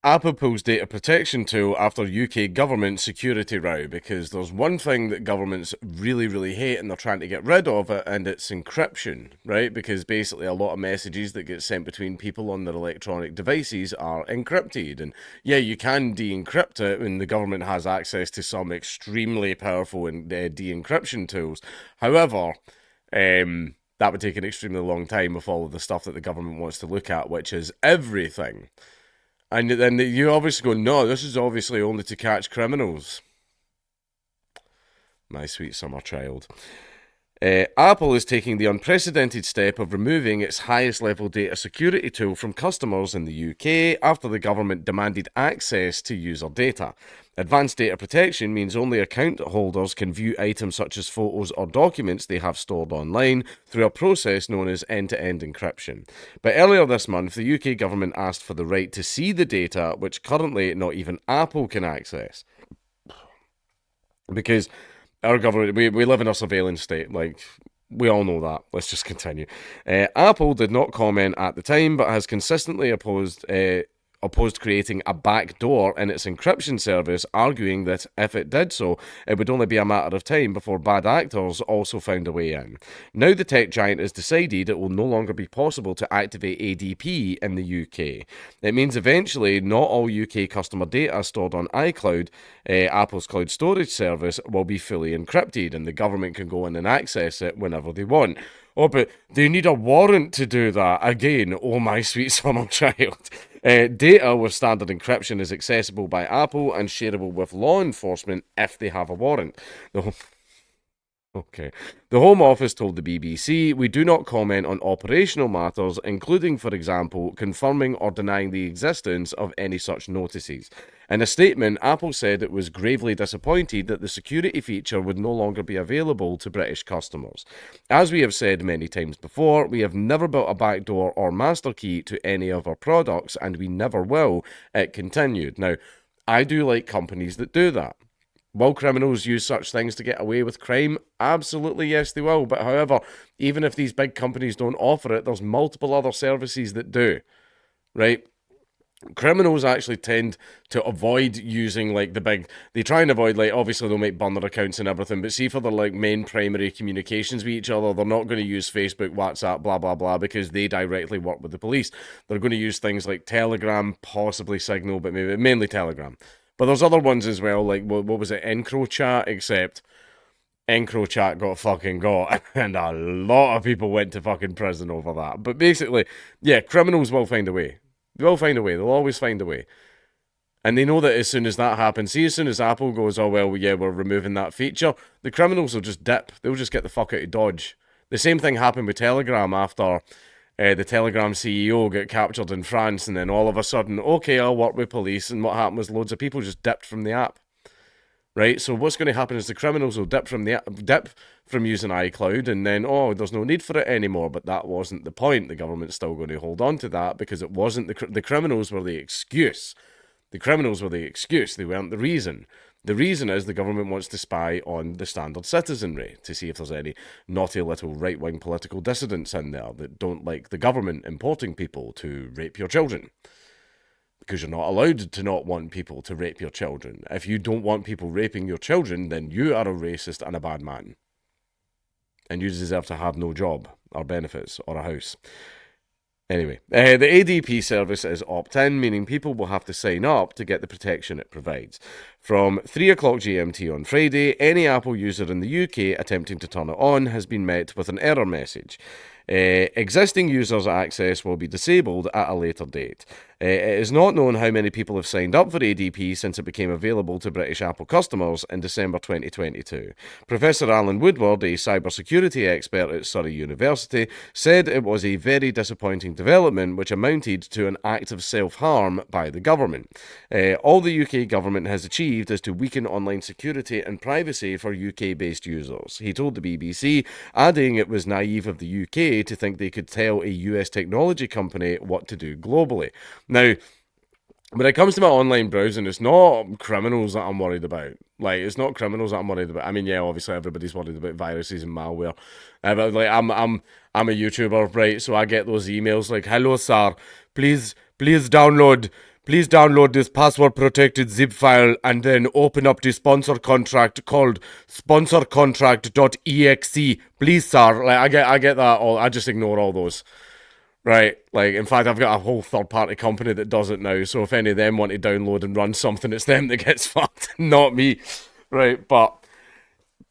Apple pulls data protection tool after UK government security row, because there's one thing that governments really, really hate and they're trying to get rid of it, and it's encryption, right? Because basically a lot of messages that get sent between people on their electronic devices are encrypted. And yeah, you can de-encrypt it, and the government has access to some extremely powerful de-encryption tools. However, that would take an extremely long time with all of the stuff that the government wants to look at, which is everything. And then you obviously go, no, this is obviously only to catch criminals. My sweet summer child. Apple is taking the unprecedented step of removing its highest level data security tool from customers in the UK after the government demanded access to user data. Advanced data protection means only account holders can view items such as photos or documents they have stored online through a process known as end-to-end encryption. But earlier this month, the UK government asked for the right to see the data, which currently not even Apple can access. Because our government, we live in a surveillance state. Like, we all know that. Let's just continue. Apple did not comment at the time, but has consistently opposed creating a backdoor in its encryption service, arguing that if it did so, it would only be a matter of time before bad actors also found a way in. Now the tech giant has decided it will no longer be possible to activate ADP in the UK. It means eventually not all UK customer data stored on iCloud, Apple's cloud storage service, will be fully encrypted, and the government can go in and access it whenever they want. Oh, but they need a warrant to do that. Again, oh my sweet summer child. Data with standard encryption is accessible by Apple and shareable with law enforcement if they have a warrant. Okay. The Home Office told the BBC, "We do not comment on operational matters, including, for example, confirming or denying the existence of any such notices." In a statement, Apple said it was gravely disappointed that the security feature would no longer be available to British customers. As we have said many times before, we have never built a backdoor or master key to any of our products, and we never will, it continued. Now, I do like companies that do that. Will criminals use such things to get away with crime? Absolutely, yes, they will. But however, even if these big companies don't offer it, there's multiple other services that do, right? Criminals actually tend to avoid using like the big. They try and avoid, like, obviously they'll make burner accounts and everything, but see, for their like main primary communications with each other, they're not going to use Facebook, WhatsApp, blah blah blah, because they directly work with the police. They're going to use things like Telegram, possibly Signal, but maybe mainly Telegram. But there's other ones as well, like what was it, Encrochat, except Encrochat got fucking got, and a lot of people went to fucking prison over that. But basically, yeah, criminals will find a way. They will find a way. They'll always find a way. And they know that as soon as that happens, see, as soon as Apple goes, oh, well, yeah, we're removing that feature, the criminals will just dip. They'll just get the fuck out of Dodge. The same thing happened with Telegram after the Telegram CEO got captured in France, and then all of a sudden, okay, I'll work with police, and what happened was loads of people just dipped from the app. Right, so what's going to happen is the criminals will dip from using iCloud, and then there's no need for it anymore. But that wasn't the point. The government's still going to hold on to that because it wasn't the criminals were the excuse. The criminals were the excuse. They weren't the reason. The reason is the government wants to spy on the standard citizenry to see if there's any naughty little right-wing political dissidents in there that don't like the government importing people to rape your children. Because you're not allowed to not want people to rape your children. If you don't want people raping your children, then you are a racist and a bad man. And you deserve to have no job, or benefits, or a house. Anyway, the ADP service is opt-in, meaning people will have to sign up to get the protection it provides. From 3 o'clock GMT on Friday, any Apple user in the UK attempting to turn it on has been met with an error message. Existing users' access will be disabled at a later date. It is not known how many people have signed up for ADP since it became available to British Apple customers in December 2022. Professor Alan Woodward, a cybersecurity expert at Surrey University, said it was a very disappointing development which amounted to an act of self-harm by the government. All the UK government has achieved is to weaken online security and privacy for UK-based users, he told the BBC, adding it was naive of the UK to think they could tell a US technology company what to do globally. Now, when it comes to my online browsing, it's not criminals that I'm worried about. Like, it's not criminals that I'm worried about. I mean, yeah, obviously everybody's worried about viruses and malware. But like, I'm a YouTuber, right? So I get those emails like, "Hello, sir. Please download Please download this password-protected zip file and then open up the sponsor contract called sponsorcontract.exe. Please, sir. Like, I get that. I just ignore all those. Right, like, in fact, I've got a whole third-party company that does it now, so if any of them want to download and run something, it's them that gets fucked, not me. Right, but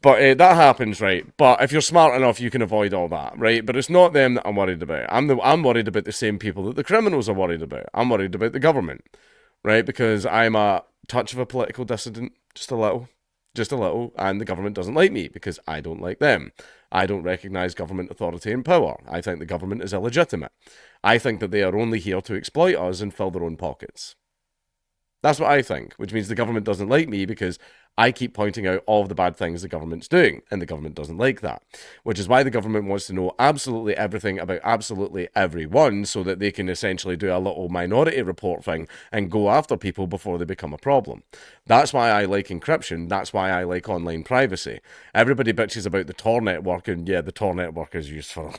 that happens, right? But if you're smart enough, you can avoid all that, right? But it's not them that I'm worried about. I'm worried about the same people that the criminals are worried about. I'm worried about the government, right? Because I'm a touch of a political dissident, just a little, and the government doesn't like me because I don't like them. I don't recognise government authority and power. I think the government is illegitimate. I think that they are only here to exploit us and fill their own pockets. That's what I think, which means the government doesn't like me because I keep pointing out all of the bad things the government's doing, and the government doesn't like that. Which is why the government wants to know absolutely everything about absolutely everyone so that they can essentially do a little minority report thing and go after people before they become a problem. That's why I like encryption. That's why I like online privacy. Everybody bitches about the Tor network, and yeah, the Tor network is used for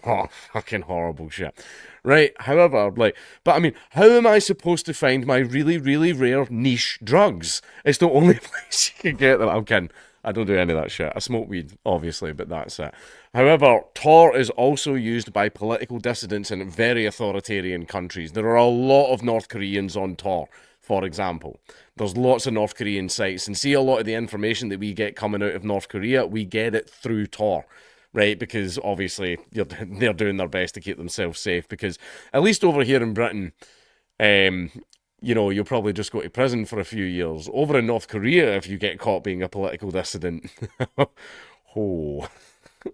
fucking horrible shit. Right, however, but I mean, how am I supposed to find my really, really rare niche drugs? It's the only place you can get them. I'm kidding. I don't do any of that shit. I smoke weed, obviously, but that's it. However, Tor is also used by political dissidents in very authoritarian countries. There are a lot of North Koreans on Tor, for example. There's lots of North Korean sites, and see a lot of the information that we get coming out of North Korea, we get it through Tor. Right, because obviously they're doing their best to keep themselves safe. Because at least over here in Britain, you'll probably just go to prison for a few years. Over in North Korea, if you get caught being a political dissident, oh,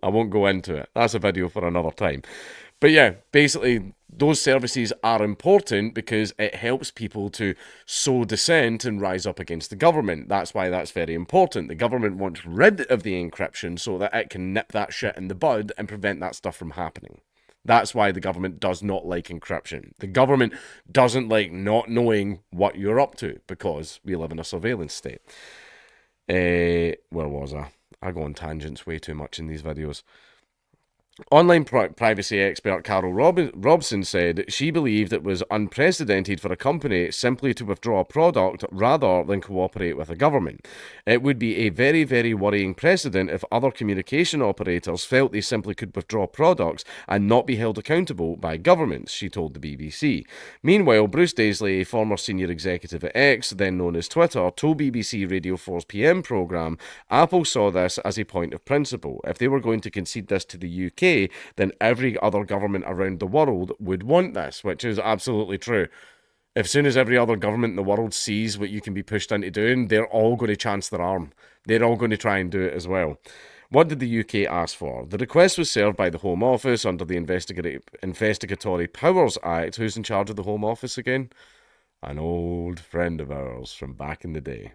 I won't go into it. That's a video for another time. But yeah, basically, those services are important because it helps people to sow dissent and rise up against the government. That's why that's very important. The government wants rid of the encryption so that it can nip that shit in the bud and prevent that stuff from happening. That's why the government does not like encryption. The government doesn't like not knowing what you're up to because we live in a surveillance state. Where was I? I go on tangents way too much in these videos. Online privacy expert Carol Robson said she believed it was unprecedented for a company simply to withdraw a product rather than cooperate with a government. It would be a very, very worrying precedent if other communication operators felt they simply could withdraw products and not be held accountable by governments, she told the BBC. Meanwhile, Bruce Daisley, a former senior executive at X, then known as Twitter, told BBC Radio 4's PM programme Apple saw this as a point of principle. If they were going to concede this to the UK, then every other government around the world would want this, which is absolutely true. As soon as every other government in the world sees what you can be pushed into doing, they're all going to chance their arm. They're all going to try and do it as well. What did the UK ask for? The request was served by the Home Office under the Investigatory Powers Act. Who's in charge of the Home Office again? An old friend of ours from back in the day.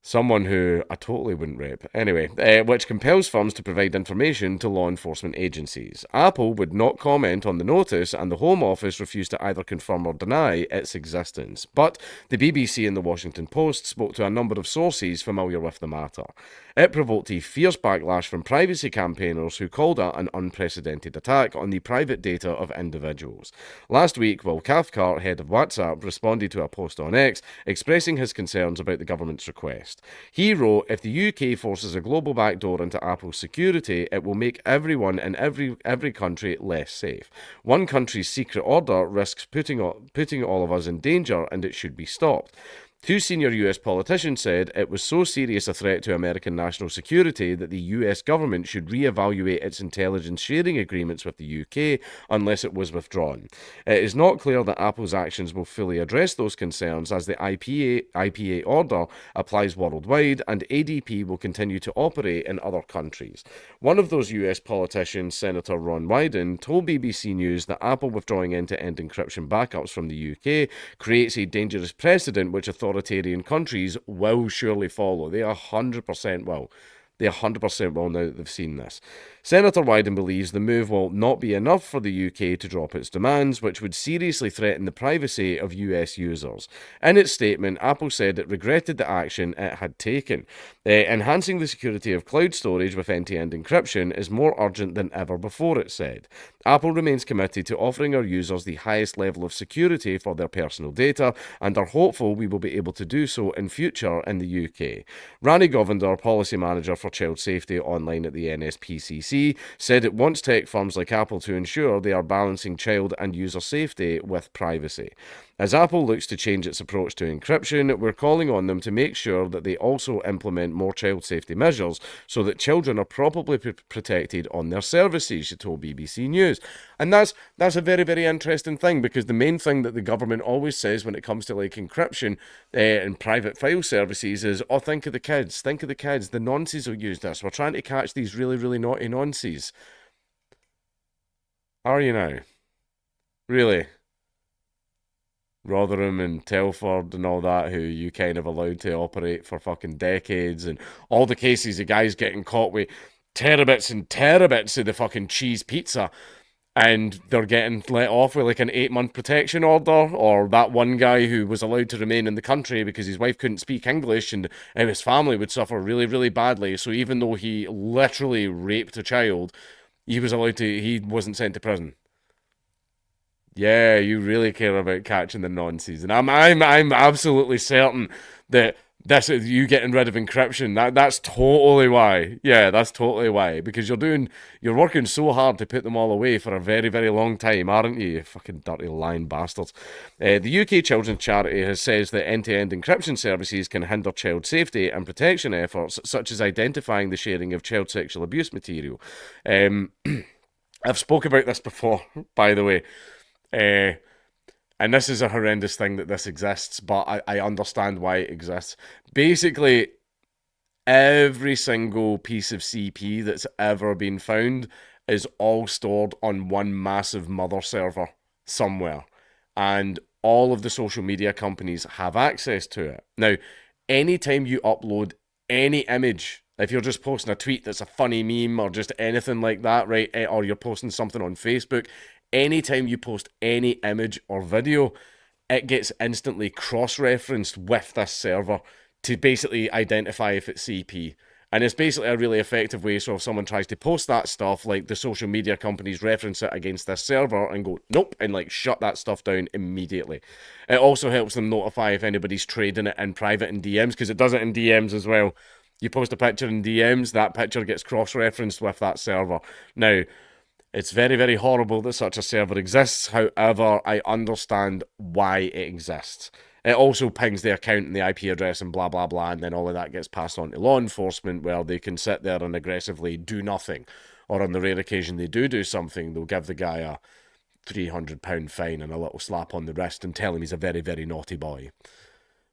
Someone who I totally wouldn't rape. Anyway, which compels firms to provide information to law enforcement agencies. Apple would not comment on the notice, and the Home Office refused to either confirm or deny its existence. But the BBC and the Washington Post spoke to a number of sources familiar with the matter. It provoked a fierce backlash from privacy campaigners who called it an unprecedented attack on the private data of individuals. Last week, Will Cathcart, head of WhatsApp, responded to a post on X expressing his concerns about the government's request. He wrote, if the UK forces a global backdoor into Apple's security, it will make everyone in every country less safe. One country's secret order risks putting all of us in danger, and it should be stopped. Two senior US politicians said it was so serious a threat to American national security that the US government should re-evaluate its intelligence sharing agreements with the UK unless it was withdrawn. It is not clear that Apple's actions will fully address those concerns as the IPA order applies worldwide and ADP will continue to operate in other countries. One of those US politicians, Senator Ron Wyden, told BBC News that Apple withdrawing end-to-end encryption backups from the UK creates a dangerous precedent which authoritarian countries will surely follow. They 100% will. They 100% will now that they've seen this. Senator Wyden believes the move will not be enough for the UK to drop its demands, which would seriously threaten the privacy of US users. In its statement, Apple said it regretted the action it had taken. Enhancing the security of cloud storage with end-to-end encryption is more urgent than ever before, it said. Apple remains committed to offering our users the highest level of security for their personal data and are hopeful we will be able to do so in future in the UK. Rani Govender, Policy Manager for Child Safety Online at the NSPCC, said it wants tech firms like Apple to ensure they are balancing child and user safety with privacy. As Apple looks to change its approach to encryption, we're calling on them to make sure that they also implement more child safety measures so that children are properly protected on their services, she told BBC News. And that's a very, very interesting thing, because the main thing that the government always says when it comes to like encryption and private file services is, oh, think of the kids, the nonces will use this. We're trying to catch these really, really naughty nonces. Are you now? Really? Rotherham and Telford and all that, who you kind of allowed to operate for fucking decades, and all the cases of guys getting caught with terabits and terabits of the fucking cheese pizza, and they're getting let off with like an 8-month protection order, or that one guy who was allowed to remain in the country because his wife couldn't speak English and his family would suffer really, really badly. So even though he literally raped a child, he wasn't sent to prison. Yeah, you really care about catching the nonces, and I'm absolutely certain that this is you getting rid of encryption. That's totally why. Yeah, that's totally why. Because you're working so hard to put them all away for a very, very long time, aren't you? You fucking dirty lying bastards. The UK Children's Charity has says that end-to-end encryption services can hinder child safety and protection efforts, such as identifying the sharing of child sexual abuse material. I've spoke about this before, by the way. And this is a horrendous thing that this exists, but I understand why it exists. Basically, every single piece of CP that's ever been found is all stored on one massive mother server somewhere. And all of the social media companies have access to it. Now, anytime you upload any image, if you're just posting a tweet that's a funny meme or just anything like that, right, or you're posting something on Facebook, anytime you post any image or video, it gets instantly cross-referenced with this server to basically identify if it's CP. And it's basically a really effective way, so if someone tries to post that stuff, like the social media companies reference it against this server and go, nope, and like shut that stuff down immediately. It also helps them notify if anybody's trading it in private in DMs, because it does it in DMs as well. You post a picture in DMs, that picture gets cross-referenced with that server. Now, it's very, very horrible that such a server exists. However, I understand why it exists. It also pings the account and the IP address and blah, blah, blah, and then all of that gets passed on to law enforcement, where they can sit there and aggressively do nothing. Or on the rare occasion they do something, they'll give the guy a £300 fine and a little slap on the wrist and tell him he's a very, very naughty boy.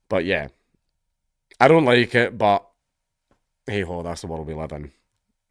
But yeah, I don't like it, but hey-ho, that's the world we live in.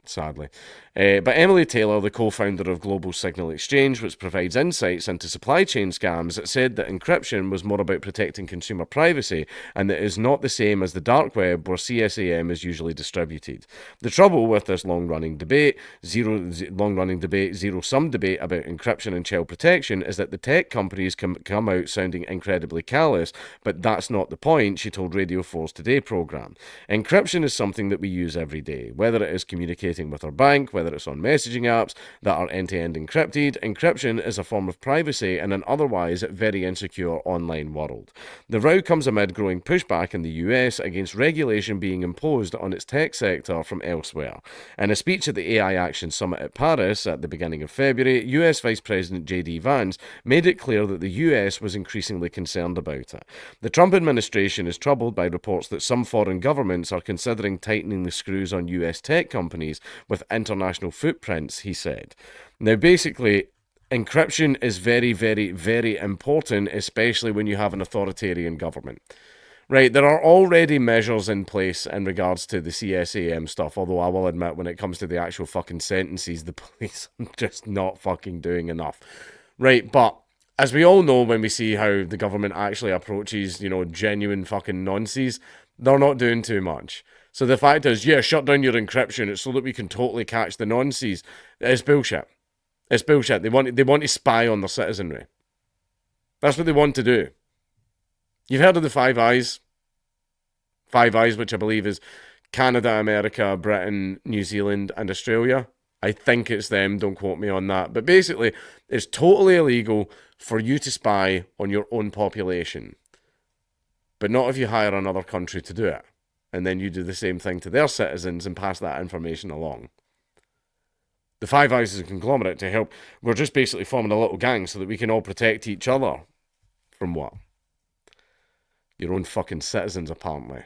Sadly. But Emily Taylor, the co-founder of Global Signal Exchange, which provides insights into supply chain scams, said that encryption was more about protecting consumer privacy and that it is not the same as the dark web where CSAM is usually distributed. The trouble with this long-running debate, zero-sum debate about encryption and child protection, is that the tech companies come out sounding incredibly callous, but that's not the point, she told Radio 4's Today programme. Encryption is something that we use every day, whether it is communicating with our bank, whether it's on messaging apps that are end-to-end encrypted. Encryption is a form of privacy in an otherwise very insecure online world. The row comes amid growing pushback in the US against regulation being imposed on its tech sector from elsewhere. In a speech at the AI Action Summit at Paris at the beginning of February, US Vice President J.D. Vance made it clear that the US was increasingly concerned about it. The Trump administration is troubled by reports that some foreign governments are considering tightening the screws on US tech companies with international footprints, he said. Now, basically, encryption is very, very, very important, especially when you have an authoritarian government. Right, there are already measures in place in regards to the CSAM stuff, although I will admit when it comes to the actual fucking sentences, the police are just not fucking doing enough. Right, but as we all know, when we see how the government actually approaches, genuine fucking nonsense, they're not doing too much. So the fact is, yeah, shut down your encryption. It's so that we can totally catch the nonsense. It's bullshit. It's bullshit. They want to spy on their citizenry. That's what they want to do. You've heard of the Five Eyes? Five Eyes, which I believe is Canada, America, Britain, New Zealand, and Australia. I think it's them. Don't quote me on that. But basically, it's totally illegal for you to spy on your own population. But not if you hire another country to do it. And then you do the same thing to their citizens and pass that information along. The Five Eyes is a conglomerate to help. We're just basically forming a little gang so that we can all protect each other. From what? Your own fucking citizens, apparently.